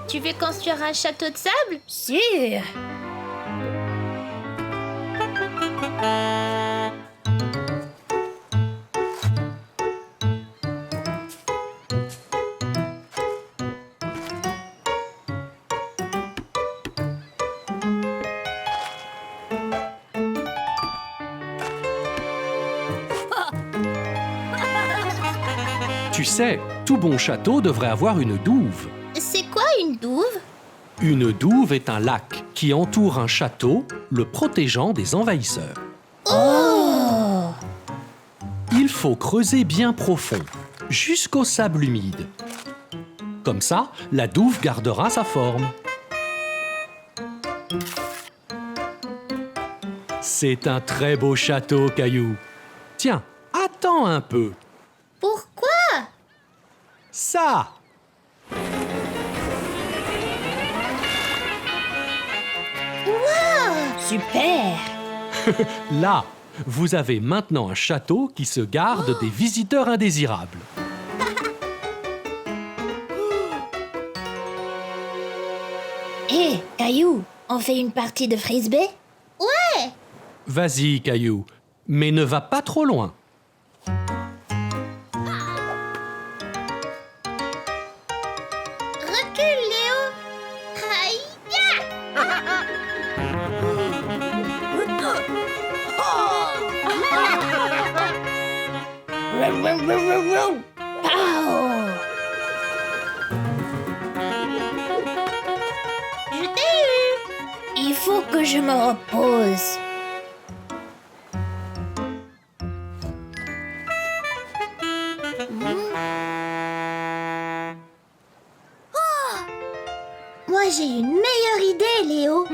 tu veux construire un château de sable? Sûr. Tu sais, tout bon château devrait avoir une douve. C'est quoi une douve? Une douve est un lac qui entoure un château, le protégeant des envahisseurs. Oh! Il faut creuser bien profond, jusqu'au sable humide. Comme ça, la douve gardera sa forme. C'est un très beau château, Caillou. Tiens, attends un peu. Pourquoi? Ça! Super! Là, vous avez maintenant un château qui se garde des visiteurs indésirables. Hé, Caillou, on fait une partie de frisbee? Ouais! Vas-y, Caillou, mais ne va pas trop loin. Recule, Léo! Aïe! Pow! Je t'ai eu! Il faut que je me repose. Moi, j'ai une meilleure idée, Léo!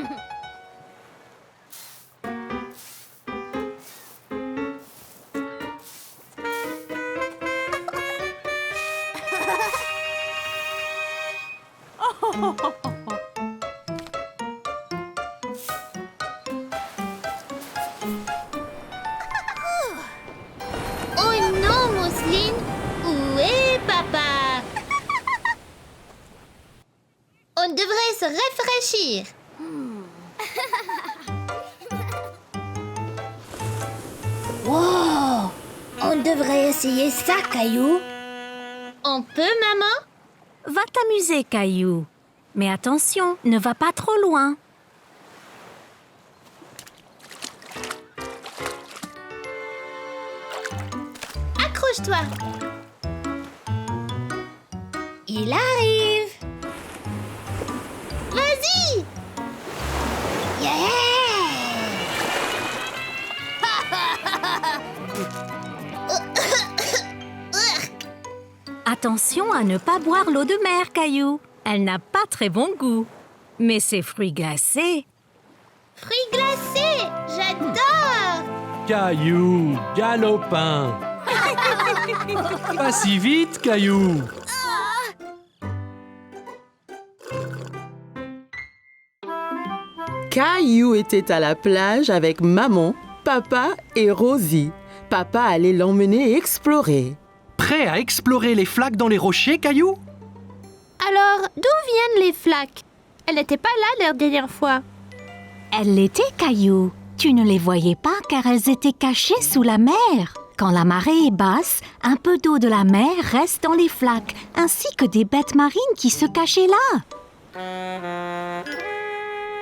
Oh non, Mousseline! Où est papa? On devrait se rafraîchir. Wow! On devrait essayer ça, Caillou. On peut, maman? Va t'amuser, Caillou. Mais attention, ne va pas trop loin. Accroche-toi. Il arrive. Vas-y! Yeah! Attention à ne pas boire l'eau de mer, Caillou. Elle n'a pas très bon goût. Mais ces fruits glacés... Fruits glacés! J'adore! Caillou, galopin. Pas si vite, Caillou. Caillou était à la plage avec maman, papa et Rosie. Papa allait l'emmener explorer. Prêt à explorer les flaques dans les rochers, Caillou? Alors, d'où viennent les flaques? Elle n'était pas là la dernière fois. Elles l'étaient, Caillou. Tu ne les voyais pas car elles étaient cachées sous la mer. Quand la marée est basse, un peu d'eau de la mer reste dans les flaques, ainsi que des bêtes marines qui se cachaient là.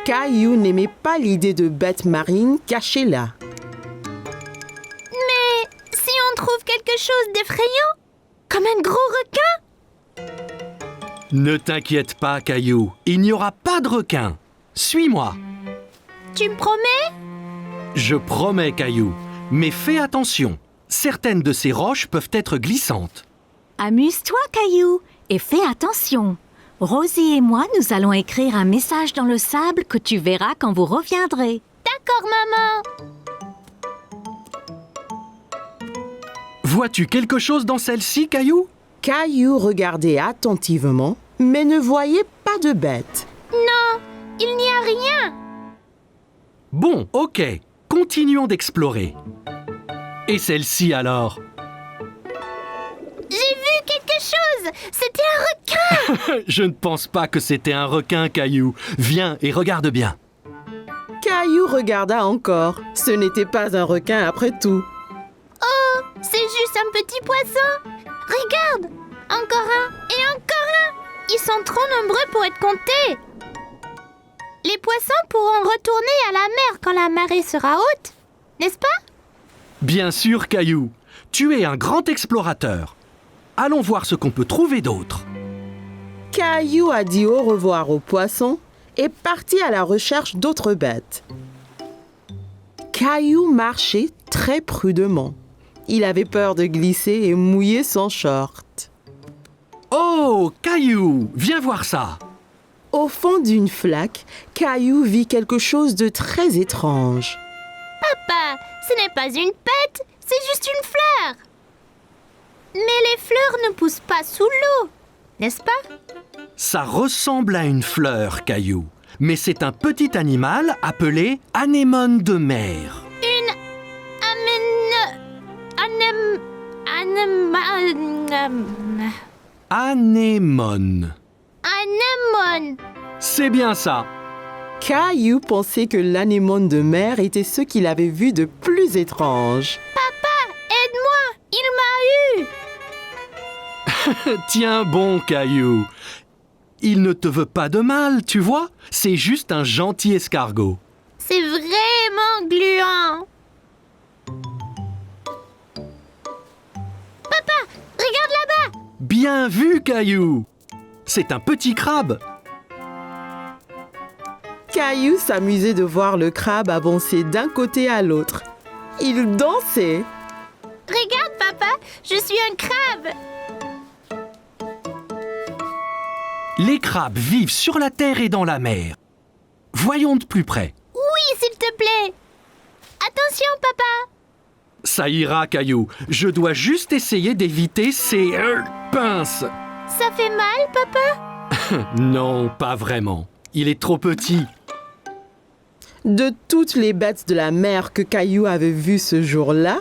Caillou n'aimait pas l'idée de bêtes marines cachées là. Mais si on trouve quelque chose d'effrayant, comme un gros requin? Ne t'inquiète pas, Caillou. Il n'y aura pas de requin. Suis-moi. Tu me promets? Je promets, Caillou. Mais fais attention. Certaines de ces roches peuvent être glissantes. Amuse-toi, Caillou, et fais attention. Rosie et moi, nous allons écrire un message dans le sable que tu verras quand vous reviendrez. D'accord, maman. Vois-tu quelque chose dans celle-ci, Caillou? Caillou regardait attentivement, mais ne voyait pas de bête. Non, il n'y a rien. Bon, ok. Continuons d'explorer. Et celle-ci alors? J'ai vu quelque chose. C'était un requin. Je ne pense pas que c'était un requin, Caillou. Viens et regarde bien. Caillou regarda encore. Ce n'était pas un requin après tout. C'est juste un petit poisson. Regarde, encore un et encore un. Ils sont trop nombreux pour être comptés. Les poissons pourront retourner à la mer quand la marée sera haute, n'est-ce pas? Bien sûr, Caillou. Tu es un grand explorateur. Allons voir ce qu'on peut trouver d'autre. Caillou a dit au revoir aux poissons et partit à la recherche d'autres bêtes. Caillou marchait très prudemment. Il avait peur de glisser et mouiller son short. Oh, Caillou, viens voir ça. Au fond d'une flaque, Caillou vit quelque chose de très étrange. Papa, ce n'est pas une pète, c'est juste une fleur. Mais les fleurs ne poussent pas sous l'eau, n'est-ce pas? Ça ressemble à une fleur, Caillou. Mais c'est un petit animal appelé anémone de mer. Une Anémone. anémone. C'est bien ça. Caillou pensait que l'anémone de mer était ce qu'il avait vu de plus étrange. Aide-moi, il m'a eu. Tiens bon, Caillou. Il ne te veut pas de mal, tu vois. C'est juste un gentil escargot. C'est vraiment gluant. Papa, regarde là-bas. Bien vu, Caillou. C'est un petit crabe. Caillou s'amusait de voir le crabe avancer d'un côté à l'autre. Il dansait. Regarde, papa, je suis un crabe. Les crabes vivent sur la terre et dans la mer. Voyons de plus près. Oui, s'il te plaît. Attention, papa. Ça ira, Caillou. Je dois juste essayer d'éviter ces pinces. Ça fait mal, papa? Non, pas vraiment. Il est trop petit. De toutes les bêtes de la mer que Caillou avait vues ce jour-là,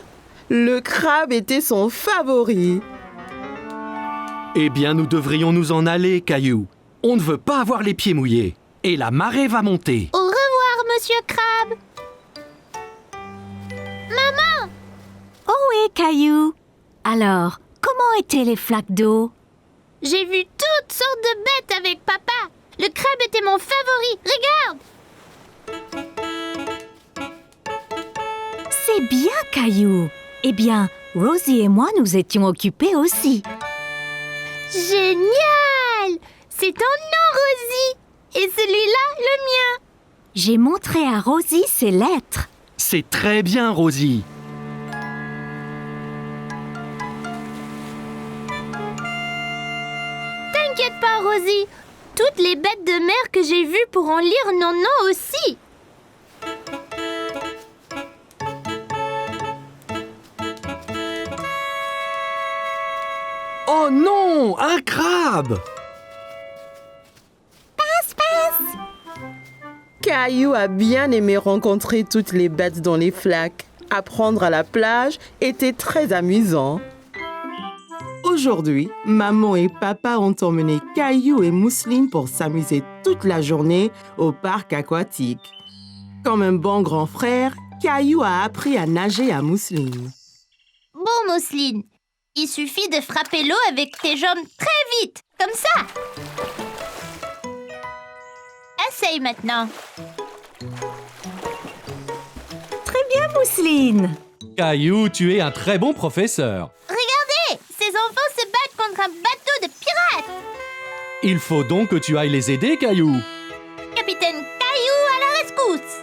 le crabe était son favori. Eh bien, nous devrions nous en aller, Caillou. On ne veut pas avoir les pieds mouillés. Et la marée va monter. Au revoir, monsieur Crabe. Maman! Oh oui, Caillou. Alors, comment étaient les flaques d'eau? J'ai vu toutes sortes de bêtes avec papa. Le crabe était mon favori. Regarde! C'est bien, Caillou. Eh bien, Rosie et moi nous étions occupés aussi. Génial! C'est ton nom, Rosie. Et celui-là, le mien. J'ai montré à Rosie ses lettres. C'est très bien, Rosie. T'inquiète pas, Rosie. Toutes les bêtes de mer que j'ai vues pourront lire nos noms aussi. Oh non, un crabe! Caillou a bien aimé rencontrer toutes les bêtes dans les flaques. Apprendre à la plage était très amusant. Aujourd'hui, maman et papa ont emmené Caillou et Mousseline pour s'amuser toute la journée au parc aquatique. Comme un bon grand frère, Caillou a appris à nager à Mousseline. Bon, Mousseline, il suffit de frapper l'eau avec tes jambes très vite, comme ça. Essaye maintenant. Très bien, Mousseline. Caillou, tu es un très bon professeur. Regardez, ces enfants se battent contre un bateau de pirates. Il faut donc que tu ailles les aider, Caillou. Capitaine Caillou à la rescousse.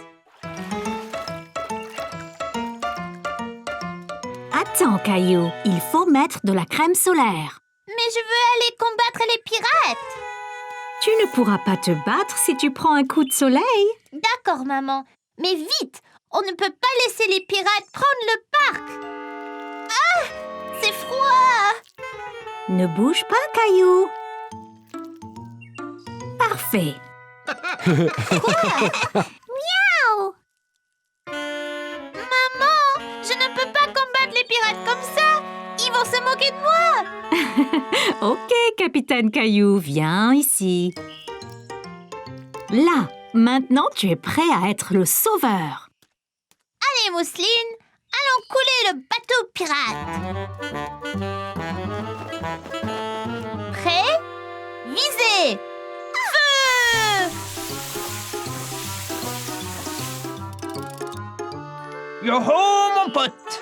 Attends, Caillou, il faut mettre de la crème solaire. Mais je veux aller combattre les pirates. Tu ne pourras pas te battre si tu prends un coup de soleil. D'accord, maman. Mais vite, on ne peut pas laisser les pirates prendre le parc. Ah, c'est froid. Ne bouge pas, Caillou. Parfait. Miaou. Maman, je ne peux pas combattre les pirates comme ça. Ils vont se moquer de moi. Ok, capitaine Caillou, viens ici. Là, maintenant tu es prêt à être le sauveur. Allez, Mousseline, allons couler le bateau pirate. Prêt? Visez! Feu! Yo-ho, mon pote!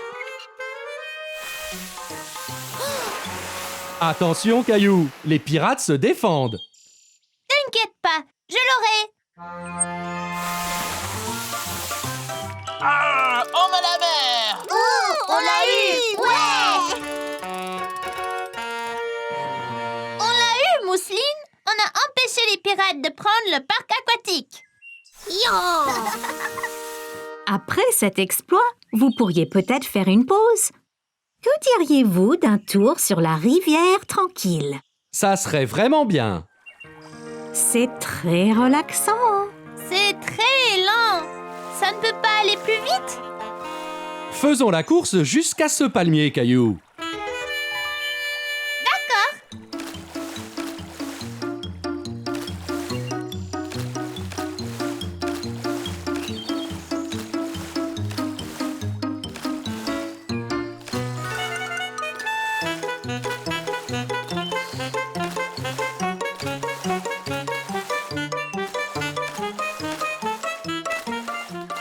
Attention, Caillou, les pirates se défendent. T'inquiète pas, je l'aurai. Ah, on va la mer! On l'a eu! Ouais! On l'a eu, Mousseline! On a empêché les pirates de prendre le parc aquatique! Après cet exploit, vous pourriez peut-être faire une pause. Que diriez-vous d'un tour sur la rivière tranquille? Ça serait vraiment bien. C'est très relaxant. C'est très lent! Ça ne peut pas aller plus vite? Faisons la course jusqu'à ce palmier, Caillou.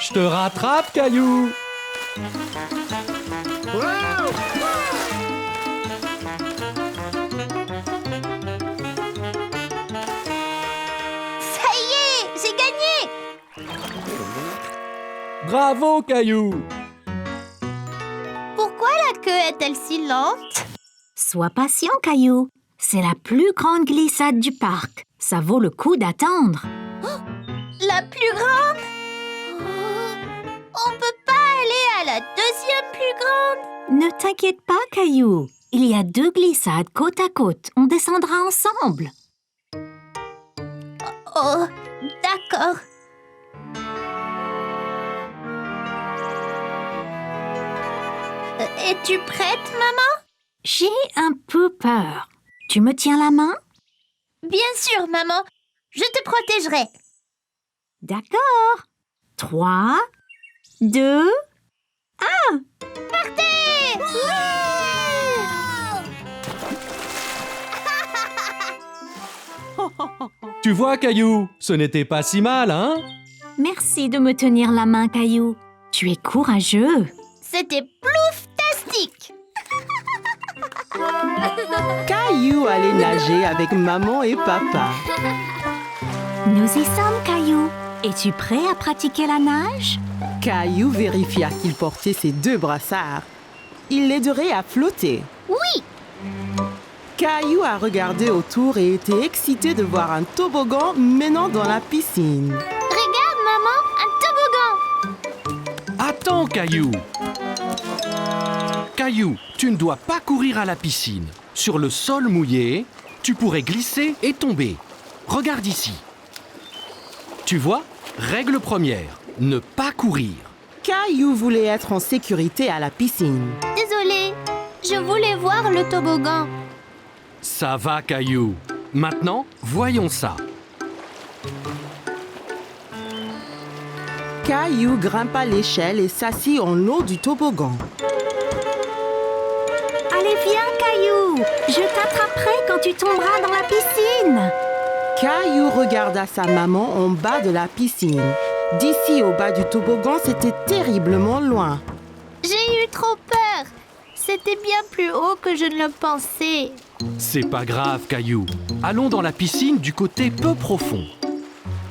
Je te rattrape, Caillou. Ça y est, j'ai gagné! Bravo, Caillou. Pourquoi la queue est-elle si lente? Sois patient, Caillou. C'est la plus grande glissade du parc. Ça vaut le coup d'attendre. La plus grande? On peut pas aller à la deuxième plus grande? Ne t'inquiète pas, Caillou. Il y a 2 glissades côte à côte. On descendra ensemble. Oh, d'accord. Es-tu prête, maman? J'ai un peu peur. Tu me tiens la main? Bien sûr, maman. Je te protégerai. D'accord. 3, 2, Partez! Tu vois, Caillou, ce n'était pas si mal, hein? merci de me tenir la main, Caillou. Tu es courageux. C'était plouftastique! Caillou allait nager avec maman et papa. Nous y sommes, Caillou. Es-tu prêt à pratiquer la nage? Caillou vérifia qu'il portait ses 2 brassards. Il l'aiderait à flotter. Oui! Caillou a regardé autour et était excité de voir un toboggan menant dans la piscine. Regarde, maman, un toboggan! Attends, Caillou. Caillou, tu ne dois pas courir à la piscine. Sur le sol mouillé, tu pourrais glisser et tomber. Regarde ici. Tu vois, règle première, ne pas courir. Caillou voulait être en sécurité à la piscine. Désolée, je voulais voir le toboggan. Ça va, Caillou. Maintenant, voyons ça. Caillou grimpa l'échelle et s'assit en haut du toboggan. Allez, viens, Caillou. Je t'attraperai quand tu tomberas dans la piscine. Caillou regarda sa maman en bas de la piscine. D'ici au bas du toboggan, c'était terriblement loin. J'ai eu trop peur. C'était bien plus haut que je ne le pensais. C'est pas grave, Caillou. Allons dans la piscine du côté peu profond.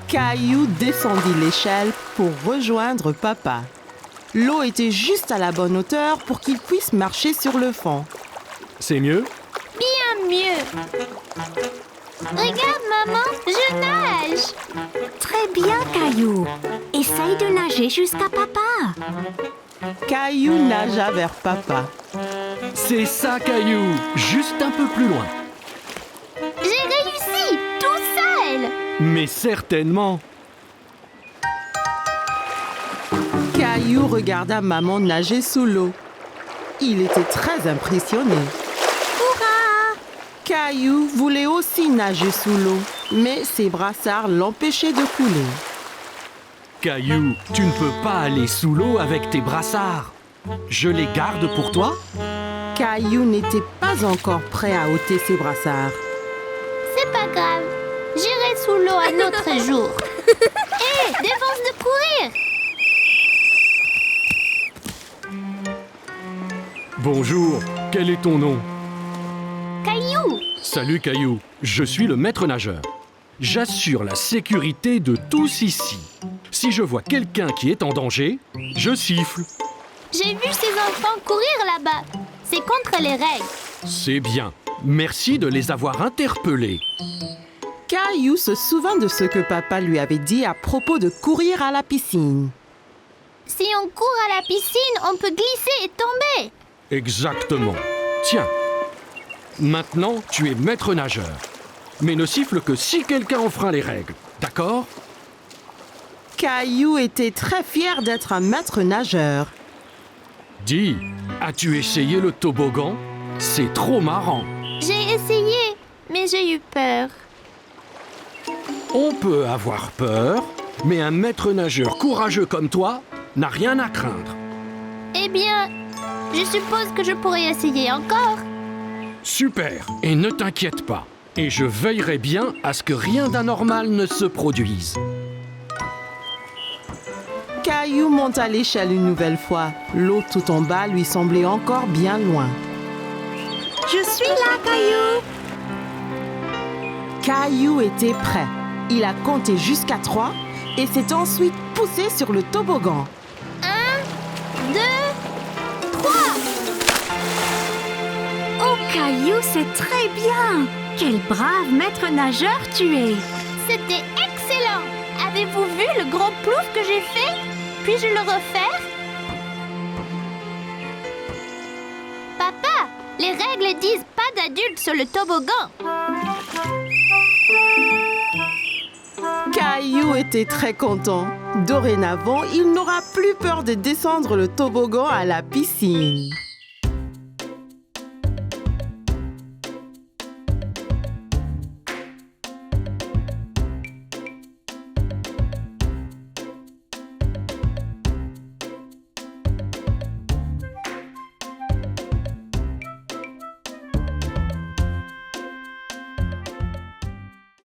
Caillou descendit l'échelle pour rejoindre papa. L'eau était juste à la bonne hauteur pour qu'il puisse marcher sur le fond. C'est mieux? Bien mieux. Regarde, maman, je nage. Très bien, Caillou. Essaye de nager jusqu'à papa. Caillou nagea vers papa. C'est ça, Caillou. Juste un peu plus loin. J'ai réussi, tout seul. Mais certainement. Caillou regarda maman nager sous l'eau. Il était très impressionné. Hurrah! Caillou voulait aussi nager sous l'eau, mais ses brassards l'empêchaient de couler. Caillou, tu ne peux pas aller sous l'eau avec tes brassards. Je les garde pour toi? Caillou n'était pas encore prêt à ôter ses brassards. C'est pas grave. J'irai sous l'eau un autre jour. Hé, défense de courir! Bonjour, quel est ton nom? Caillou! Salut Caillou, je suis le maître nageur. J'assure la sécurité de tous ici. Si je vois quelqu'un qui est en danger, je siffle. J'ai vu ces enfants courir là-bas. C'est contre les règles. C'est bien. Merci de les avoir interpellés. Caillou se souvint de ce que papa lui avait dit à propos de courir à la piscine. Si on court à la piscine, on peut glisser et tomber. Exactement. Tiens. Maintenant, tu es maître nageur. Mais ne siffle que si quelqu'un enfreint les règles. D'accord? Caillou était très fier d'être un maître nageur. Dis, as-tu essayé le toboggan? C'est trop marrant. J'ai essayé, mais j'ai eu peur. On peut avoir peur, mais un maître nageur courageux comme toi n'a rien à craindre. Eh bien, je suppose que je pourrais essayer encore. Super, et ne t'inquiète pas. Et je veillerai bien à ce que rien d'anormal ne se produise. Caillou monta l'échelle une nouvelle fois. L'eau tout en bas lui semblait encore bien loin. Je suis là, Caillou. Caillou était prêt. Il a compté jusqu'à 3 et s'est ensuite poussé sur le toboggan. 1, 2, 3. Oh, Caillou, c'est très bien. Quel brave maître nageur tu es. C'était excellent. Avez-vous vu le gros plouf que j'ai fait? Puis-je le refaire? Papa, les règles disent pas d'adultes sur le toboggan. Caillou était très content. Dorénavant, il n'aura plus peur de descendre le toboggan à la piscine.